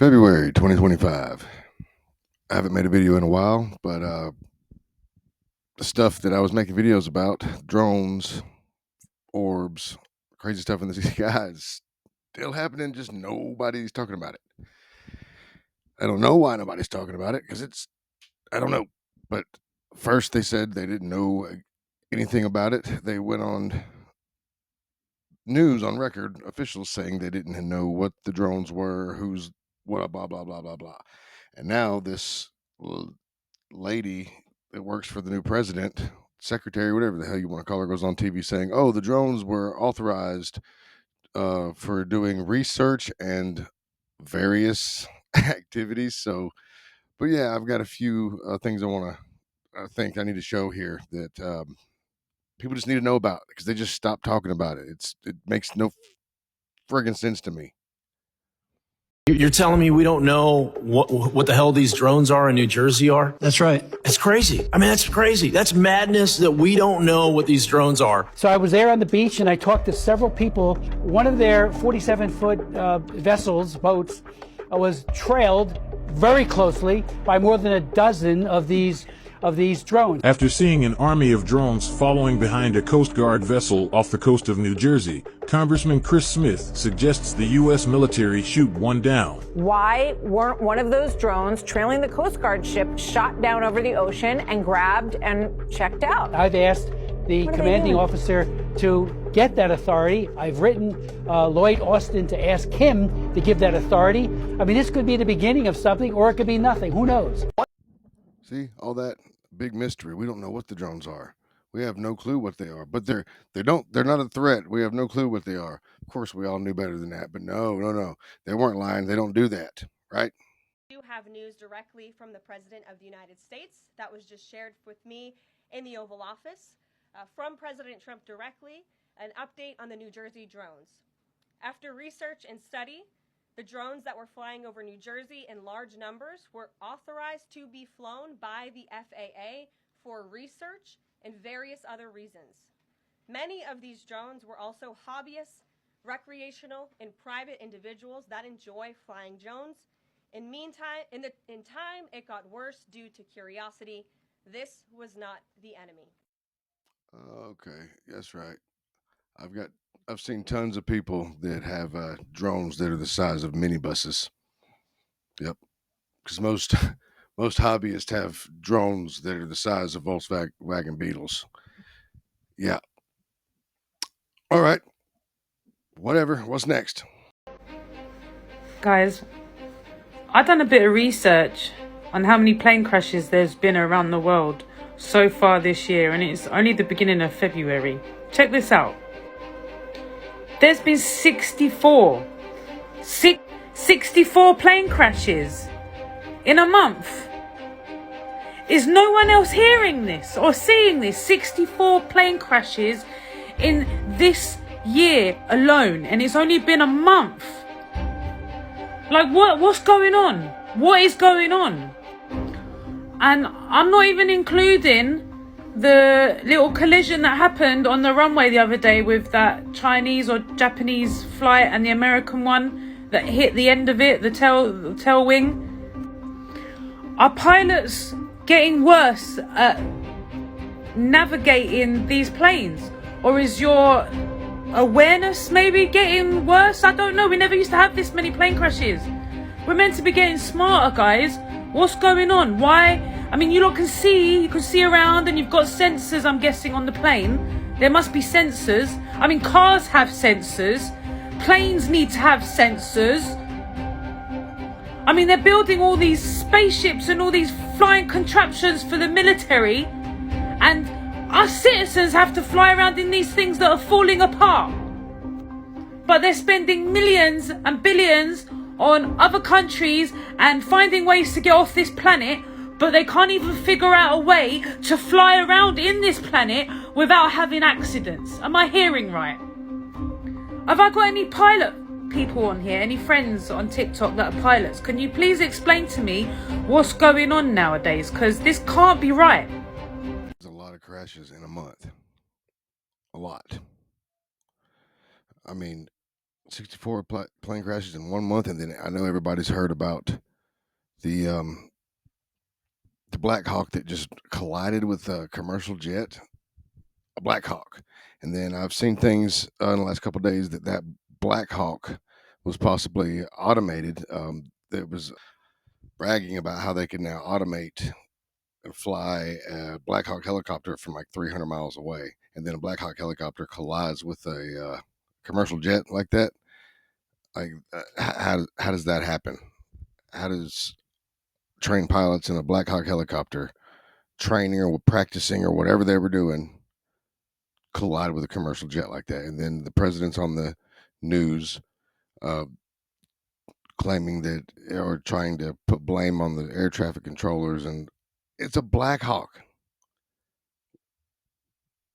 February 2025. I haven't made a video in a while, but the stuff that I was making videos about, drones, orbs, crazy stuff in the sky is still happening, just nobody's talking about it. I don't know why nobody's talking about it, because I don't know. But first they said they didn't know anything about it. They went on news on record, officials saying they didn't know what the drones were, who's what, blah, blah, blah, blah, blah. And now this lady that works for the new president, secretary, whatever the hell you want to call her, goes on TV saying, "Oh, the drones were authorized for doing research and various activities." So, but yeah, I've got a few things I want to think I need to show here that people just need to know about because they just stopped talking about it. It makes no friggin' sense to me. You're telling me we don't know what the hell these drones are in New Jersey are? That's right. It's crazy. I mean, that's crazy. That's madness that we don't know what these drones are. So I was there on the beach and I talked to several people. One of their 47-foot vessels, boats, was trailed very closely by more than a dozen of these drones. After seeing an army of drones following behind a Coast Guard vessel off the coast of New Jersey, Congressman Chris Smith suggests the U.S. military shoot one down. Why weren't one of those drones trailing the Coast Guard ship shot down over the ocean and grabbed and checked out? I've asked the commanding officer to get that authority. I've written Lloyd Austin to ask him to give that authority. I mean, this could be the beginning of something, or it could be nothing. Who knows? See, all that big mystery. We don't know what the drones are. We have no clue what they are. But they're not a threat. We have no clue what they are. Of course, we all knew better than that. But no. They weren't lying. They don't do that, right? We do have news directly from the President of the United States that was just shared with me in the Oval Office from President Trump directly, an update on the New Jersey drones. After research and study, the drones that were flying over New Jersey in large numbers were authorized to be flown by the FAA for research and various other reasons. Many of these drones were also hobbyists, recreational, and private individuals that enjoy flying drones. In time, it got worse due to curiosity. This was not the enemy. Okay, that's right. I've seen tons of people that have drones that are the size of minibuses. Yep, because most most hobbyists have drones that are the size of Volkswagen Beetles. Yeah. All right. Whatever. What's next? Guys, I've done a bit of research on how many plane crashes there's been around the world so far this year, and it's only the beginning of February. Check this out. There's been 64 plane crashes in a month. Is no one else hearing this or seeing this? 64 plane crashes in this year alone, and it's only been a month. Like, what's going on? What is going on? And I'm not even including the little collision that happened on the runway the other day with that Chinese or Japanese flight and the American one that hit the end of it, the tail wing. Are pilots getting worse at navigating these planes? Or is your awareness maybe getting worse? I don't know. We never used to have this many plane crashes. We're meant to be getting smarter, guys. What's going on? Why? I mean, you can see around, and you've got sensors, I'm guessing, on the plane. There must be sensors. I mean, cars have sensors. Planes need to have sensors. I mean, they're building all these spaceships and all these flying contraptions for the military, and us citizens have to fly around in these things that are falling apart. But they're spending millions and billions on other countries and finding ways to get off this planet, but they can't even figure out a way to fly around in this planet without having accidents. Am I hearing right? Have I got any pilot people on here, any friends on TikTok that are pilots? Can you please explain to me what's going on nowadays? Because this can't be right. There's a lot of crashes in a month. A lot. I mean, 64 plane crashes in 1 month, and then I know everybody's heard about the Black Hawk that just collided with a commercial jet, a Black Hawk. And then I've seen things in the last couple of days that Black Hawk was possibly automated. That was bragging about how they can now automate and fly a Black Hawk helicopter from like 300 miles away, and then a Black Hawk helicopter collides with a commercial jet like that. Like, how does that happen? How does trained pilots in a Black Hawk helicopter training or practicing or whatever they were doing collide with a commercial jet like that? And then the president's on the news uh, claiming that, or trying to put blame on the air traffic controllers, and it's a Black Hawk.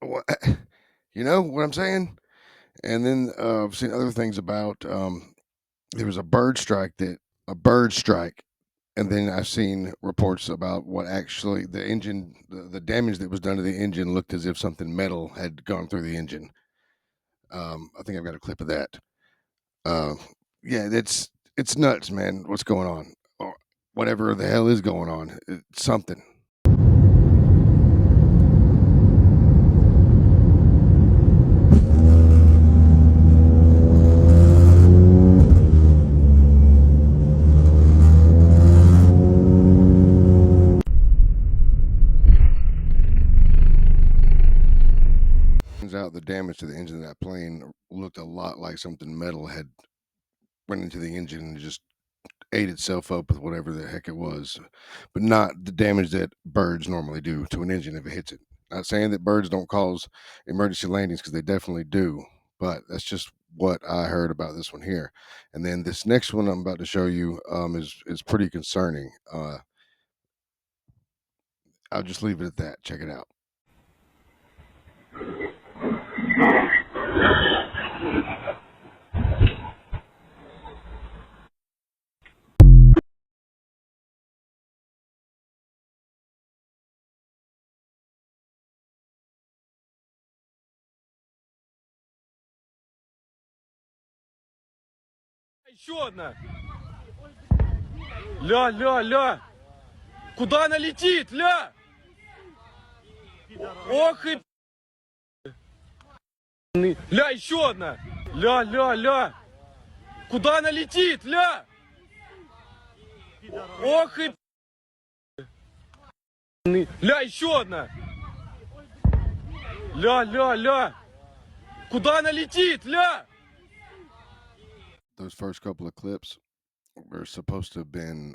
What, you know what I'm saying? And then I've seen other things about there was a bird strike, and then I've seen reports about what actually the engine, the damage that was done to the engine looked as if something metal had gone through the engine. I think I've got a clip of that. Yeah, it's nuts, man. What's going on? Or whatever the hell is going on, it's something. Out the damage to the engine of that plane looked a lot like something metal had went into the engine and just ate itself up with whatever the heck it was, but not the damage that birds normally do to an engine if it hits it. Not saying that birds don't cause emergency landings, because they definitely do, but that's just what I heard about this one here. And then this next one I'm about to show you is pretty concerning. I'll just leave it at that. Check it out. Еще одна. Ля. Куда она летит, ля? Ох и... Ля, еще одна. Ля. Куда она летит, ля? Ох и... Ля, еще одна. Ля. Куда она летит, ля? Those first couple of clips were supposed to have been,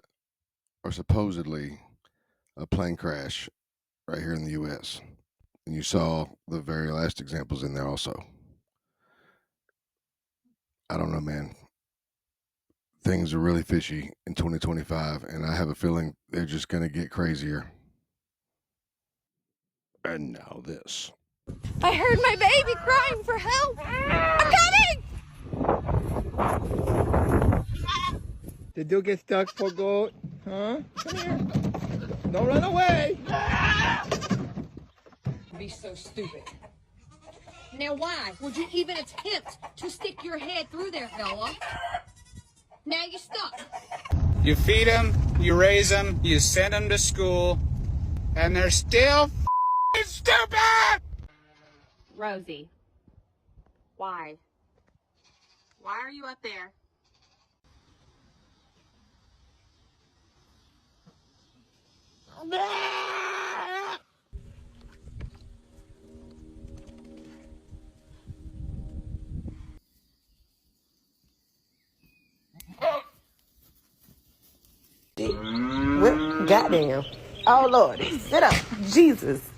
or supposedly, a plane crash right here in the U.S. And you saw the very last examples in there also. I don't know, man. Things are really fishy in 2025, and I have a feeling they're just going to get crazier. And now this. I heard my baby crying for help. I'm coming! Did you get stuck for gold? Huh? Come here. Don't run away. Be so stupid. Now why would you even attempt to stick your head through there, fella? Now you're stuck. You feed them, you raise them, you send them to school, and they're still stupid! Rosie, why? Why are you up there? What? Goddamn. Oh, Lord. Sit up. Jesus.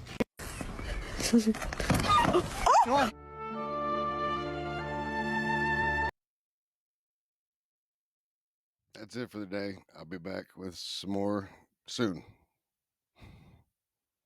That's it for the day. I'll be back with some more soon.